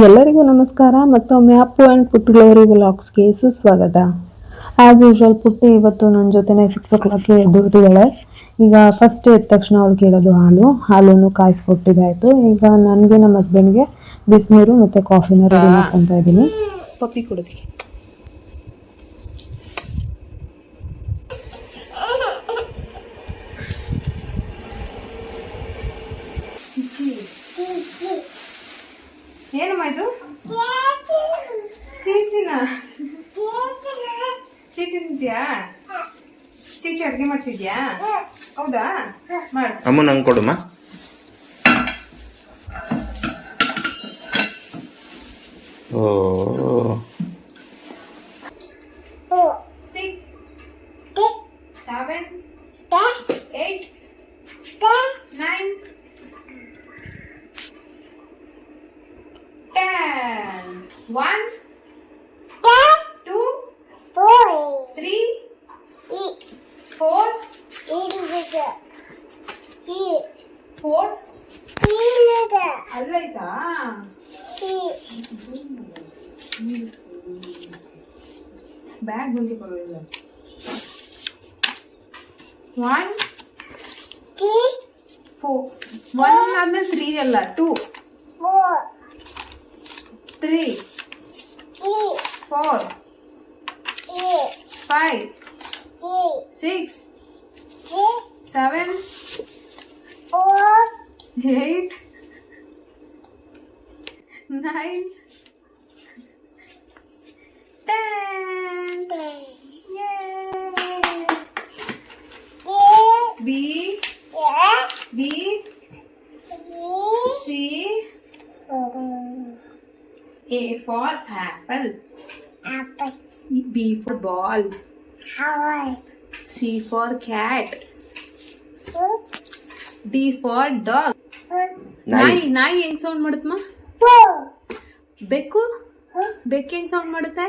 ಎಲ್ಲರಿಗೂ ನಮಸ್ಕಾರ. ಮತ್ತೊಮ್ಮೆ ಅಪ್ಪು ಆ್ಯಂಡ್ ಪುಟ್ಟು ಗ್ಲೋರಿ ವ್ಲಾಗ್ಸ್ಗೆ ಸುಸ್ವಾಗತ. ಆ್ಯಸ್ ಯೂಶುವಲ್ ಪುಟ್ಟಿ ಇವತ್ತು ನನ್ನ ಜೊತೆನೇ 6 o'clockಗೆ ಎದ್ದು ಬಿಟ್ಟಿದ್ದಾಳೆ. ಈಗ ಫಸ್ಟ್ ಎದ್ದ ತಕ್ಷಣ ಅವಳು ಕೇಳೋದು ಹಾಲನ್ನು ಕಾಯಿಸ್ಕೊಟ್ಟಿದ್ದಾಯಿತು. ಈಗ ನನಗೆ ನಮ್ಮ ಹಸ್ಬೆಂಡ್ಗೆ ಬಿಸಿನೀರು ಮತ್ತು ಕಾಫಿನ ರೆಡಿ ಮಾಡ್ಕೊತಾ ಇದ್ದೀನಿ. ಪಪ್ಪಿ ಕೊಡೋದಕ್ಕೆ ಏನಮ್ಮ ಇದು? ಚೀಚಿನ ಚೀಚಿ ತಿಂತೀಯಾ? ಚೀಚಿ ಅಡುಗೆ ಮಾಡ್ತಿದ್ಯಾ? ಹೌದಾ, ಮಾಡು. ಅಮ್ಮ ನಂಗೆ ಕೊಡಮ್ಮ. ಓ 6 7 8 9 10 1 2 3 4 ಅಲ್ಲೈತಾ? ಬ್ಯಾಗ್ ಬಂದು ಕೊಡಲಿಲ್ಲ. 1 4 1 ಆದ್ಮೇಲೆ 3 ಅಲ್ಲ 2 3 4 5 6 7 8 9 10 B C A for apple, B for ball, C for cat, D for dog. ನಾಯಿ ಹೆಂಗ್ ಸೌಂಡ್ ಮಾಡುತ್ತಮ್ಮ? ಬೆಕ್ಕು ಹೆಂಗ್ ಸೌಂಡ್ ಮಾಡುತ್ತೆ?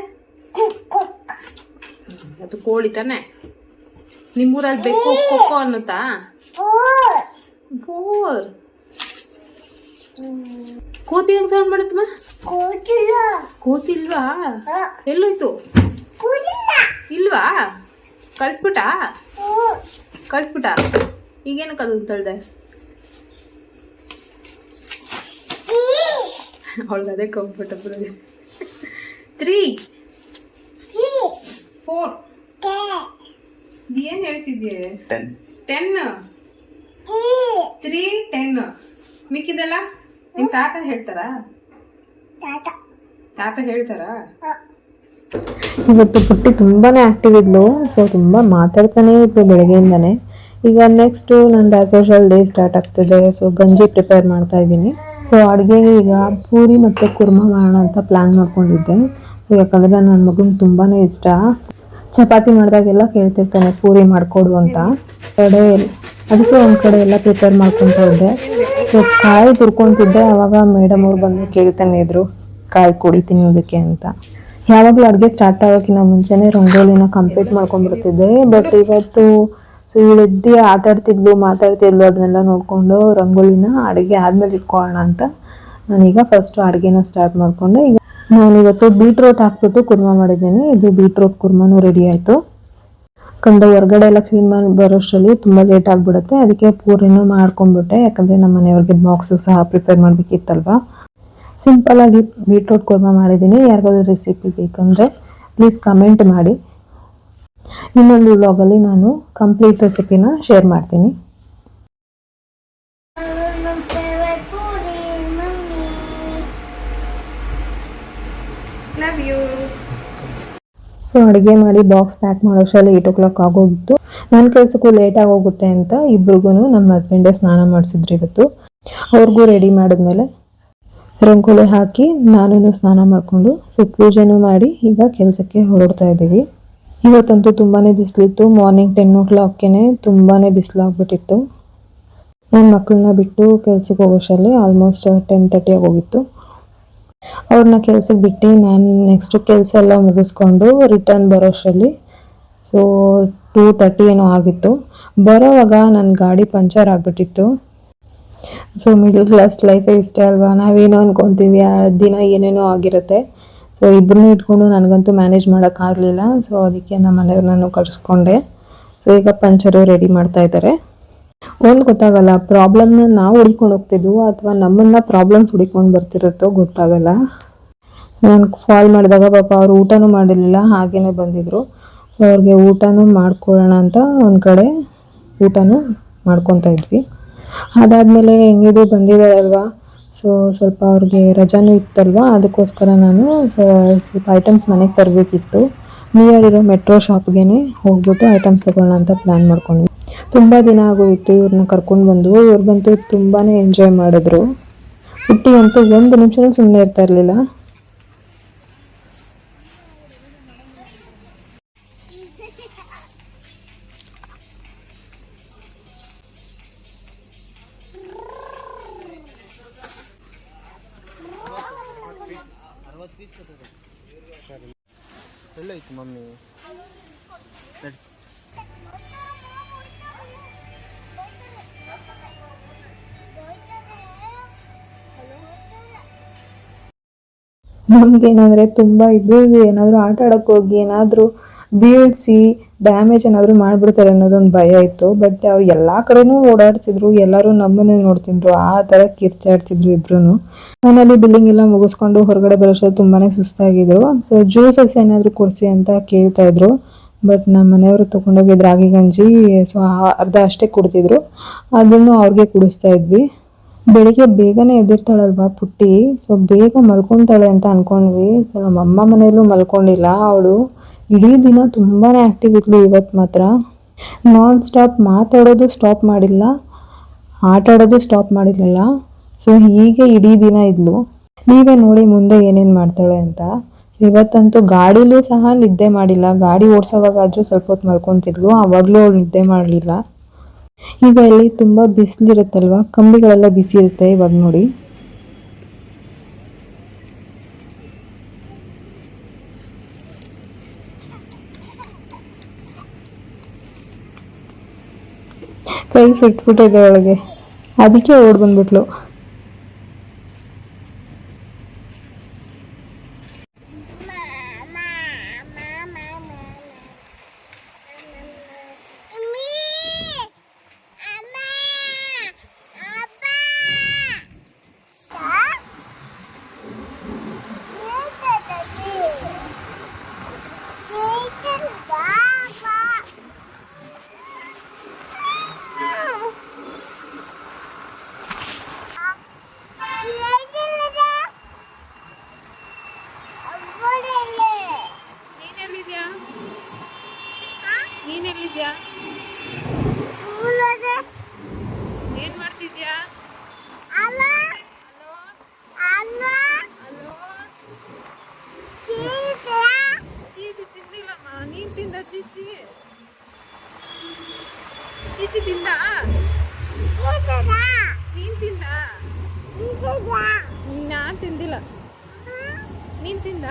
ಅದು ಕೋಳಿ ತಾನೆ. ನಿಮ್ಮೂರಲ್ಲಿ ಬೆಕ್ಕು ಕೊಕ್ಕೋ ಅನ್ನುತ್ತಾ? 4 ಕೋತಿ ಹೆಂಗ್ ಸೌಂಡ್ ಮಾಡುತ್ತಮ್ಮ? ಕೋತಿಲ್ವಾ? ಎಲ್ಲೋಯ್ತು? ಇಲ್ವಾ? ಕಳಿಸ್ಬಿಟ್ಟ ಈಗೇನಕ್ಕೆ ಅದು ತಳ್ದೆ? ಅವಳಿಗೆ ಅದೇ ಕಂಫರ್ಟಬಲ್ ಆಗಿದೆ. 3 4 ಏನ್ ಹೇಳ್ತಿದ್ಯೆ? 10 3 10 ಮಿಕ್ಕಿದಲ್ಲ ನಿಮ್ ತಾತ ಹೇಳ್ತಾರಾ? ಇವತ್ತು ಪುಟ್ಟಿ ತುಂಬಾನೇ ಆಕ್ಟಿವ್ ಇದ್ಲು. ಸೊ ತುಂಬಾ ಮಾತಾಡ್ತಾನೆ ಇದ್ಲು ಬೆಳಗ್ಗೆಯಿಂದಾನೆ. ಈಗ ನೆಕ್ಸ್ಟ್ ನನ್ನ ಆಸ್ ಯೂಶುವಲ್ ಡೇ ಸ್ಟಾರ್ಟ್ ಆಗ್ತಿದೆ. ಸೊ ಗಂಜಿ ಪ್ರಿಪೇರ್ ಮಾಡ್ತಾ ಇದ್ದೀನಿ. ಸೊ ಅಡುಗೆಗೆ ಈಗ ಪೂರಿ ಮತ್ತು ಕುರ್ಮಾ ಮಾಡೋಣ ಅಂತ ಪ್ಲ್ಯಾನ್ ಮಾಡ್ಕೊಂಡಿದ್ದೆ. ಸೊ ಯಾಕಂದರೆ ನನ್ನ ಮಗನಿಗೆ ತುಂಬಾ ಇಷ್ಟ. ಚಪಾತಿ ಮಾಡಿದಾಗೆಲ್ಲ ಕೇಳ್ತಿರ್ತಾನೆ ಪೂರಿ ಮಾಡಿಕೊಡು ಅಂತ. ಅದಕ್ಕೆ ಒಂದು ಕಡೆ ಎಲ್ಲ ಪ್ರಿಪೇರ್ ಮಾಡ್ಕೊತಾ ಇದ್ದೆ. ಸೊ ಕಾಯಿ ತುರ್ಕೊತಿದ್ದೆ. ಆವಾಗ ಮೇಡಮ್ ಅವ್ರು ಬಂದು ಕೇಳ್ತಾನೆ ಇದ್ರು ಕಾಯಿ ಕೊಡಿ ತಿನ್ನೋದಕ್ಕೆ ಅಂತ. ಯಾವಾಗಲೂ ಅಡುಗೆ ಸ್ಟಾರ್ಟ್ ಆಗೋಕ್ಕಿಂತ ಮುಂಚೆನೇ ರಂಗೋಲಿನ ಕಂಪ್ಲೀಟ್ ಮಾಡ್ಕೊಂಡ್ಬಿಡ್ತಿದ್ದೆ. ಬಟ್ ಇವತ್ತು ಸೊ ಇವಳಿದ್ದಿ ಆಟಾಡ್ತಿದ್ಲು, ಮಾತಾಡ್ತಿದ್ಲು. ಅದನ್ನೆಲ್ಲ ನೋಡಿಕೊಂಡು ರಂಗೋಲಿನ ಅಡುಗೆ ಆದಮೇಲೆ ಇಟ್ಕೊಳ್ಳೋಣ ಅಂತ ನಾನೀಗ ಫಸ್ಟು ಅಡುಗೆನ ಸ್ಟಾರ್ಟ್ ಮಾಡಿಕೊಂಡೆ. ಈಗ ನಾನಿವತ್ತು ಬೀಟ್ರೋಟ್ ಹಾಕ್ಬಿಟ್ಟು ಕುರ್ಮಾ ಮಾಡಿದ್ದೀನಿ. ಇದು ಬೀಟ್ರೋಟ್ ಕುರ್ಮಾನು ರೆಡಿ ಆಯಿತು. ಯಾಕಂದರೆ ಹೊರಗಡೆ ಎಲ್ಲ ಕ್ಲೀನ್ ಮಾಡಿ ಬರೋಷ್ಟರಲ್ಲಿ ತುಂಬ ಲೇಟ್ ಆಗಿಬಿಡುತ್ತೆ. ಅದಕ್ಕೆ ಪೂರಿನೂ ಮಾಡ್ಕೊಂಡ್ಬಿಟ್ಟೆ. ಯಾಕಂದರೆ ನಮ್ಮ ಮನೆಯವ್ರಿಗೆ ಬಾಕ್ಸು ಸಹ ಪ್ರಿಪೇರ್ ಮಾಡಬೇಕಿತ್ತಲ್ವ. ಸಿಂಪಲ್ಲಾಗಿ ಬೀಟ್ರೋಟ್ ಕುರ್ಮಾ ಮಾಡಿದ್ದೀನಿ. ಯಾರಿಗಾದ್ರೂ ರೆಸಿಪಿ ಬೇಕಂದರೆ ಪ್ಲೀಸ್ ಕಮೆಂಟ್ ಮಾಡಿ. ಇನ್ನೊಂದು ವ್ಲಾಗಲ್ಲಿ ನಾನು ಕಂಪ್ಲೀಟ್ ರೆಸಿಪಿನ ಶೇರ್ ಮಾಡ್ತೀನಿ. Love you. ಸೊ ಅಡುಗೆ ಮಾಡಿ ಬಾಕ್ಸ್ ಪ್ಯಾಕ್ ಮಾಡೋಷ್ಟರಲ್ಲಿ 8 o'clock ಆಗೋಗಿತ್ತು. ನನ್ನ ಕೆಲಸಕ್ಕೂ ಲೇಟಾಗಿ ಹೋಗುತ್ತೆ ಅಂತ ಇಬ್ರಿಗೂ ನಮ್ಮ ಹಸ್ಬೆಂಡೇ ಸ್ನಾನ ಮಾಡಿಸಿದ್ರು ಇವತ್ತು. ಅವ್ರಿಗೂ ರೆಡಿ ಮಾಡಿದ್ಮೇಲೆ ರಂಗೋಲಿ ಹಾಕಿ ನಾನು ಸ್ನಾನ ಮಾಡಿಕೊಂಡು ಸೊ ಪೂಜೆನೂ ಮಾಡಿ ಈಗ ಕೆಲಸಕ್ಕೆ ಹೊರಡ್ತಾ ಇದ್ದೀವಿ. ಇವತ್ತಂತೂ ತುಂಬಾ ಬಿಸಿಲಿತ್ತು. ಮಾರ್ನಿಂಗ್ 10 o'clockಗೆ ತುಂಬಾ ಬಿಸಿಲಾಗ್ಬಿಟ್ಟಿತ್ತು. ನನ್ನ ಮಕ್ಕಳನ್ನ ಬಿಟ್ಟು ಕೆಲಸಕ್ಕೆ ಹೋಗೋಷ್ಟರಲ್ಲಿ ಆಲ್ಮೋಸ್ಟ್ 10:30 ಆಗೋಗಿತ್ತು. ಅವ್ರನ್ನ ಕೆಲ್ಸಕ್ಕೆ ಬಿಟ್ಟು ನಾನು ನೆಕ್ಸ್ಟ್ ಕೆಲಸ ಎಲ್ಲ ಮುಗಿಸ್ಕೊಂಡು ರಿಟರ್ನ್ ಬರೋಷ್ಟರಲ್ಲಿ ಸೊ 2:30 ಏನೋ ಆಗಿತ್ತು. ಬರೋವಾಗ ನನ್ನ ಗಾಡಿ ಪಂಚರ್ ಆಗಿಬಿಟ್ಟಿತ್ತು. ಸೊ ಮಿಡಲ್ ಕ್ಲಾಸ್ ಲೈಫೇ ಇಷ್ಟೇ ಅಲ್ವಾ, ನಾವೇನೋ ಅನ್ಕೊತೀವಿ ಆ ದಿನ ಏನೇನೋ ಆಗಿರುತ್ತೆ. ಸೊ ಇಬ್ಬರನ್ನೂ ಇಟ್ಕೊಂಡು ನನಗಂತೂ ಮ್ಯಾನೇಜ್ ಮಾಡೋಕ್ಕಾಗಲಿಲ್ಲ. ಸೊ ಅದಕ್ಕೆ ನಮ್ಮ ಮನೆಯವ್ರನ್ನೂ ಕರೆಸ್ಕೊಂಡೆ. ಸೊ ಈಗ ಪಂಚರು ರೆಡಿ ಮಾಡ್ತಾ ಇದ್ದಾರೆ. ಒಂದು ಗೊತ್ತಾಗಲ್ಲ, ಪ್ರಾಬ್ಲಮ್ನ ನಾವು ಹುಡ್ಕೊಂಡು ಹೋಗ್ತಿದ್ವು ಅಥವಾ ನಮ್ಮನ್ನ ಪ್ರಾಬ್ಲಮ್ಸ್ ಹುಡ್ಕೊಂಡು ಬರ್ತಿರುತ್ತೋ ಗೊತ್ತಾಗಲ್ಲ. ನಾನು ಕಾಲ್ ಮಾಡಿದಾಗ ಪಾಪ ಅವ್ರು ಊಟನೂ ಮಾಡಿರಲಿಲ್ಲ, ಹಾಗೇ ಬಂದಿದ್ರು. ಸೊ ಅವ್ರಿಗೆ ಊಟನೂ ಮಾಡ್ಕೊಳ್ಳೋಣ ಅಂತ ಒಂದು ಕಡೆ ಊಟನೂ ಮಾಡ್ಕೊತಾ ಇದ್ವಿ. ಅದಾದಮೇಲೆ ಹೆಂಗಿದ್ರು ಬಂದಿದ್ದಾರಲ್ವ, ಸೊ ಸ್ವಲ್ಪ ಅವ್ರಿಗೆ ರಜಾನೂ ಇತ್ತಲ್ವ, ಅದಕ್ಕೋಸ್ಕರ ನಾನು ಸ್ವಲ್ಪ ಐಟಮ್ಸ್ ಮನೆಗೆ ತರಬೇಕಿತ್ತು. ನಿಯರ್ ಇರೋ ಮೆಟ್ರೋ ಶಾಪ್ಗೆ ಹೋಗ್ಬಿಟ್ಟು ಐಟಮ್ಸ್ ತೊಗೊಳ್ಳೋಣ ಅಂತ ಪ್ಲ್ಯಾನ್ ಮಾಡ್ಕೊಂಡ್ವಿ. ತುಂಬ ದಿನ ಆಗೋಯಿತ್ತು ಇವ್ರನ್ನ ಕರ್ಕೊಂಡು ಬಂದು. ಇವ್ರಿಗಂತೂ ತುಂಬಾ ಎಂಜಾಯ್ ಮಾಡಿದ್ರು. ಪುಟ್ಟಿ ಅಂತೂ ಒಂದು ನಿಮಿಷನೂ ಸುಮ್ಮನೆ ಇರ್ತಾ ಇರಲಿಲ್ಲ. ಎಲ್ಲೈತು ಮಮ್ಮಿ? ನಮ್ಗೇನಂದರೆ ತುಂಬ ಇಬ್ಬರಿಗೂ ಏನಾದರೂ ಆಟ ಆಡೋಕ್ಕೆ ಹೋಗಿ ಏನಾದರೂ ಬೀಳಿಸಿ ಡ್ಯಾಮೇಜ್ ಏನಾದರೂ ಮಾಡಿಬಿಡ್ತಾರೆ ಅನ್ನೋದೊಂದು ಭಯ ಇತ್ತು. ಬಟ್ ಅವ್ರು ಎಲ್ಲ ಕಡೆನೂ ಓಡಾಡ್ತಿದ್ರು, ಎಲ್ಲರೂ ನಮ್ಮನ್ನೇ ನೋಡ್ತಿದ್ರು, ಆ ಥರ ಕಿರ್ಚಾಡ್ತಿದ್ರು ಇಬ್ರು. ಫೈನಲಿ ಬಿಲ್ಲಿಂಗ್ ಎಲ್ಲ ಮುಗಿಸ್ಕೊಂಡು ಹೊರಗಡೆ ಬರೋಷ್ಟೊತ್ತು ತುಂಬಾ ಸುಸ್ತಾಗಿದ್ರು. ಸೊ ಜ್ಯೂಸಸ್ ಏನಾದರೂ ಕೊಡಿಸಿ ಅಂತ ಕೇಳ್ತಾಯಿದ್ರು. ಬಟ್ ನಮ್ಮ ಮನೆಯವರು ತೊಗೊಂಡೋಗಿ ರಾಗಿ ಗಂಜಿ ಸೊ ಅರ್ಧ ಅಷ್ಟೇ ಕುಡ್ತಿದ್ರು, ಅದನ್ನು ಅವ್ರಿಗೆ ಕುಡಿಸ್ತಾ ಇದ್ವಿ. ಬೆಳಿಗ್ಗೆ ಬೇಗನೆ ಎದ್ದಿರ್ತಾಳಲ್ವ ಪುಟ್ಟಿ, ಸೊ ಬೇಗ ಮಲ್ಕೊತಾಳೆ ಅಂತ ಅಂದ್ಕೊಂಡ್ವಿ. ಸೊ ನಮ್ಮ ಅಮ್ಮ ಮನೆಯಲ್ಲೂ ಮಲ್ಕೊಂಡಿಲ್ಲ. ಅವಳು ಇಡೀ ದಿನ ತುಂಬಾ ಆ್ಯಕ್ಟಿವ್ ಇದ್ಲು. ಇವತ್ತು ಮಾತ್ರ ನಾನ್ ಸ್ಟಾಪ್ ಮಾತಾಡೋದು ಸ್ಟಾಪ್ ಮಾಡಿಲ್ಲ, ಆಟ ಆಡೋದು ಸ್ಟಾಪ್ ಮಾಡಿರಲಿಲ್ಲ. ಸೊ ಹೀಗೆ ಇಡೀ ದಿನ ಇದ್ಲು. ನೀವೇ ನೋಡಿ ಮುಂದೆ ಏನೇನು ಮಾಡ್ತಾಳೆ ಅಂತ. ಸೊ ಇವತ್ತಂತೂ ಗಾಡಿಲೂ ಸಹ ನಿದ್ದೆ ಮಾಡಿಲ್ಲ. ಗಾಡಿ ಓಡಿಸೋವಾಗಾದರೂ ಸ್ವಲ್ಪ ಹೊತ್ತು ಮಲ್ಕೊತಿದ್ಲು, ಆವಾಗಲೂ ಅವಳು ನಿದ್ದೆ ಮಾಡಲಿಲ್ಲ. ಈಗ ಇಲ್ಲಿ ತುಂಬ ಬಿಸಿಲಿರುತ್ತಲ್ವ, ಕಂಬಿಗಳೆಲ್ಲ ಬಿಸಿ ಇರುತ್ತೆ. ಇವಾಗ ನೋಡಿ ಕೈ ಸುಟ್ಬಿಟ್ಟಿದೆ ಒಳಗೆ, ಅದಕ್ಕೆ ಓಡ್ ಬಂದ್ಬಿಟ್ಲು. ನೀನೆಲ್ಲಿದ್ಯಾ? ಏನ್ ಮಾಡ್ತಿದ್ಯಾ? ಹಲೋ ಚೀಚಿ ತಿಂದಿಲ್ಲಮ್ಮ. ನೀನ್ ತಿಂದ ಚೀಚಿ? ಚೀಚಿ ತಿಂದ? ನೀನ್ ತಿಂದ? ನಾನ್ ತಿಂದಿಲ್ಲ. ನೀನ್ ತಿಂದ?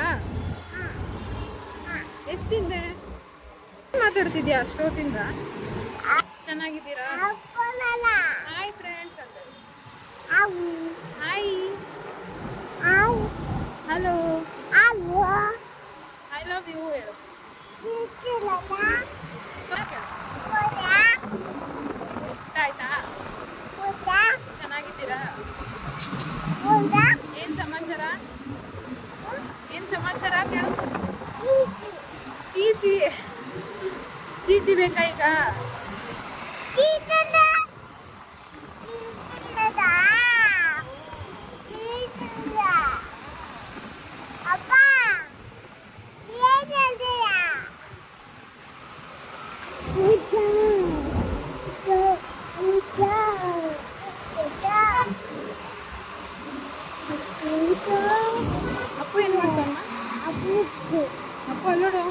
ಎಷ್ಟು ತಿಂದೆ? ಮಾತಾಡ್ತಿದ್ಯಾ ಅಷ್ಟೊತ್ತಿಂದ? ಚೆನ್ನಾಗಿದ್ದೀರಾ? ಹಾಯ್ ಫ್ರೆಂಡ್ಸ್ ಅಂತ. Hi, hello, I love you ಹೇಳು. ಆಯ್ತಾ? ಚೆನ್ನಾಗಿದ್ದೀರಾ? ಏನ್ ಸಮಾಚಾರ? ಏನ್ ಸಮಾಚಾರ ಕೇಳು. ಚೀಚಿ ಚೀಚಿ ಬೇಕಾ ಈಗ? ಅಪ್ಪು ಏನು ಮಾಡ್ತಾನ? ಅಪ್ಪು ಅಲ್ಲೋಡು.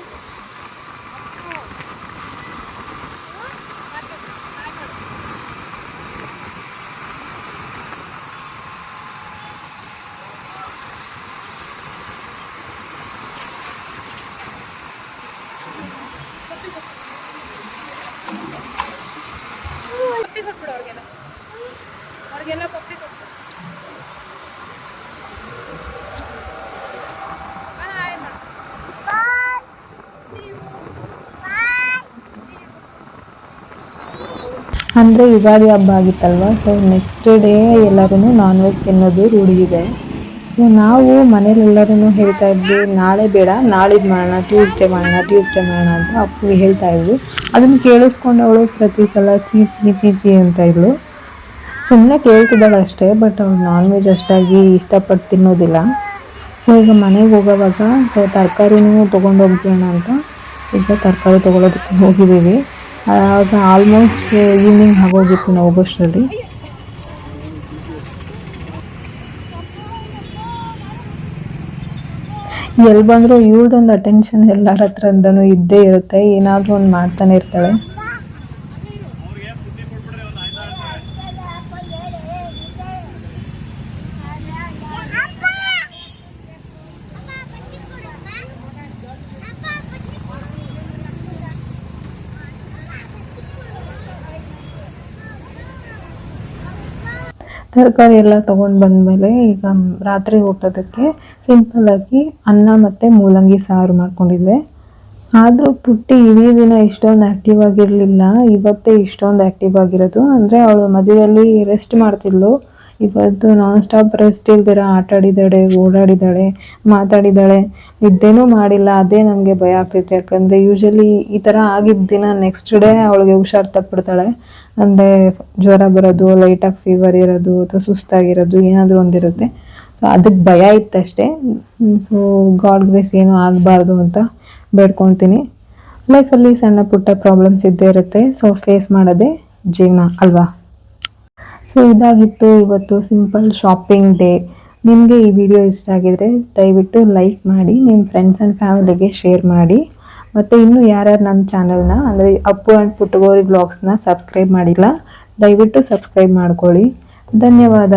ಕೊಟ್ಬಿಡು ಅವ್ರಿಗೆಲ್ಲ. ಅವ್ರಿಗೆಲ್ಲ ಪಪ್ಪಿ ಕೊಟ್ಟು ಬಾಯ್ ಮಾಡು. See you. See you. ಅಂದರೆ ಯುಗಾದಿ ಹಬ್ಬ ಆಗಿತ್ತಲ್ವ, ಸೊ ನೆಕ್ಸ್ಟ್ ಡೇ ಎಲ್ಲರೂ ನಾನ್ ವೆಜ್ ತಿನ್ನೋದು ರೂಢಿ ಇದೆ. ಸೊ ನಾವು ಮನೇಲೆಲ್ಲರೂ ಹೇಳ್ತಾ ಇದ್ವಿ ನಾಳೆ ಬೇಡ, ನಾಳಿದ್ದು ಮಾಡೋಣ, ಟ್ಯೂಸ್ಡೇ ಮಾಡೋಣ ಅಂತ ಅಪ್ಪಗೆ ಹೇಳ್ತಾ ಇದ್ವಿ. ಅದನ್ನು ಕೇಳಿಸ್ಕೊಂಡು ಅವಳು ಪ್ರತಿ ಸಲ ಚೀಚಿ ಅಂತ ಇದ್ಳು. ಸುಮ್ಮನೆ ಕೇಳ್ತಿದ್ದಾಳೆ ಅಷ್ಟೇ, ಬಟ್ ಅವಳು ನಾನ್ ವೆಜ್ ಅಷ್ಟಾಗಿ ಇಷ್ಟಪಟ್ಟು ತಿನ್ನೋದಿಲ್ಲ. ಸೊ ಈಗ ಮನೆಗೆ ಹೋಗೋವಾಗ ಸೊ ತರಕಾರಿನೂ ತೊಗೊಂಡು ಹೋಗ್ಬೇಡ ಅಂತ ಈಗ ತರಕಾರಿ ತೊಗೊಳೋದಕ್ಕೆ ಹೋಗಿದ್ದೀವಿ. ಆಗ ಆಲ್ಮೋಸ್ಟ್ ಈವ್ನಿಂಗ್ ಆಗೋಗಿತ್ತು ನಾವು ಹೋಗೋಷ್ಟರಲ್ಲಿ. ಎಲ್ಲಿ ಬಂದರೂ ಇವಳದೊಂದು ಅಟೆನ್ಷನ್ ಎಲ್ಲರ ಹತ್ರದಿಂದನೂ ಇದ್ದೇ ಇರುತ್ತೆ, ಏನಾದರೂ ಒಂದು ಮಾಡ್ತಾನೆ ಇರ್ತಾಳೆ. ತರಕಾರಿ ಎಲ್ಲ ತೊಗೊಂಡು ಬಂದಮೇಲೆ ಈಗ ರಾತ್ರಿ ಊಟದಕ್ಕೆ ಸಿಂಪಲ್ಲಾಗಿ ಅನ್ನ ಮತ್ತು ಮೂಲಂಗಿ ಸಾರು ಮಾಡ್ಕೊಂಡಿದ್ದೆ. ಆದರೂ ಪುಟ್ಟಿ ಇಡೀ ದಿನ ಇಷ್ಟೊಂದು ಆ್ಯಕ್ಟಿವ್ ಆಗಿರಲಿಲ್ಲ, ಇವತ್ತೇ ಇಷ್ಟೊಂದು ಆ್ಯಕ್ಟಿವ್ ಆಗಿರೋದು. ಅಂದರೆ ಅವಳು ಮದುವೆಯಲ್ಲಿ ರೆಸ್ಟ್ ಮಾಡ್ತಿದ್ಳು, ಇವತ್ತು ನಾನ್ ಸ್ಟಾಪ್ ರೆಸ್ಟ್ ಇಲ್ದಿರ ಆಟಾಡಿದ್ದಾಳೆ, ಓಡಾಡಿದ್ದಾಳೆ, ಮಾತಾಡಿದ್ದಾಳೆ, ನಿದ್ದೆನೂ ಮಾಡಿಲ್ಲ. ಅದೇ ನನಗೆ ಭಯ ಆಗ್ತಿತ್ತು, ಯಾಕಂದರೆ ಯೂಶಲಿ ಈ ಥರ ಆಗಿದ್ದ ದಿನ ನೆಕ್ಸ್ಟ್ ಡೇ ಅವಳಿಗೆ ಹುಷಾರು ತಪ್ಪಿಡ್ತಾಳೆ. ಅಂದರೆ ಜ್ವರ ಬರೋದು, ಲೈಟಾಗಿ ಫೀವರ್ ಇರೋದು ಅಥವಾ ಸುಸ್ತಾಗಿರೋದು ಏನಾದರೂ ಒಂದಿರುತ್ತೆ. ಸೊ ಅದಕ್ಕೆ ಭಯ ಇತ್ತಷ್ಟೇ. ಸೊ ಗಾಡ್ ಗ್ರೇಸ್ ಏನೂ ಆಗಬಾರ್ದು ಅಂತ ಬೇಡ್ಕೊತೀನಿ. ಲೈಫಲ್ಲಿ ಸಣ್ಣ ಪುಟ್ಟ ಪ್ರಾಬ್ಲಮ್ಸ್ ಇದ್ದೇ ಇರುತ್ತೆ, ಸೊ ಫೇಸ್ ಮಾಡೋದೇ ಜೀವನ ಅಲ್ವಾ. ಸೊ ಇದಾಗಿತ್ತು ಇವತ್ತು ಸಿಂಪಲ್ ಶಾಪಿಂಗ್ ಡೇ. ನಿಮಗೆ ಈ ವಿಡಿಯೋ ಇಷ್ಟ ಆಗಿದರೆ ದಯವಿಟ್ಟು ಲೈಕ್ ಮಾಡಿ, ನಿಮ್ಮ ಫ್ರೆಂಡ್ಸ್ ಆ್ಯಂಡ್ ಫ್ಯಾಮಿಲಿಗೆ ಶೇರ್ ಮಾಡಿ. ಮತ್ತು ಇನ್ನೂ ಯಾರ್ಯಾರು ನನ್ನ ಚಾನಲ್ನ ಅಂದರೆ ಅಪ್ಪು ಆ್ಯಂಡ್ ಪುಟ್ಟಗೋರಿ ಬ್ಲಾಗ್ಸ್ನ ಸಬ್ಸ್ಕ್ರೈಬ್ ಮಾಡಿಲ್ಲ, ದಯವಿಟ್ಟು ಸಬ್ಸ್ಕ್ರೈಬ್ ಮಾಡ್ಕೊಳ್ಳಿ. ಧನ್ಯವಾದ.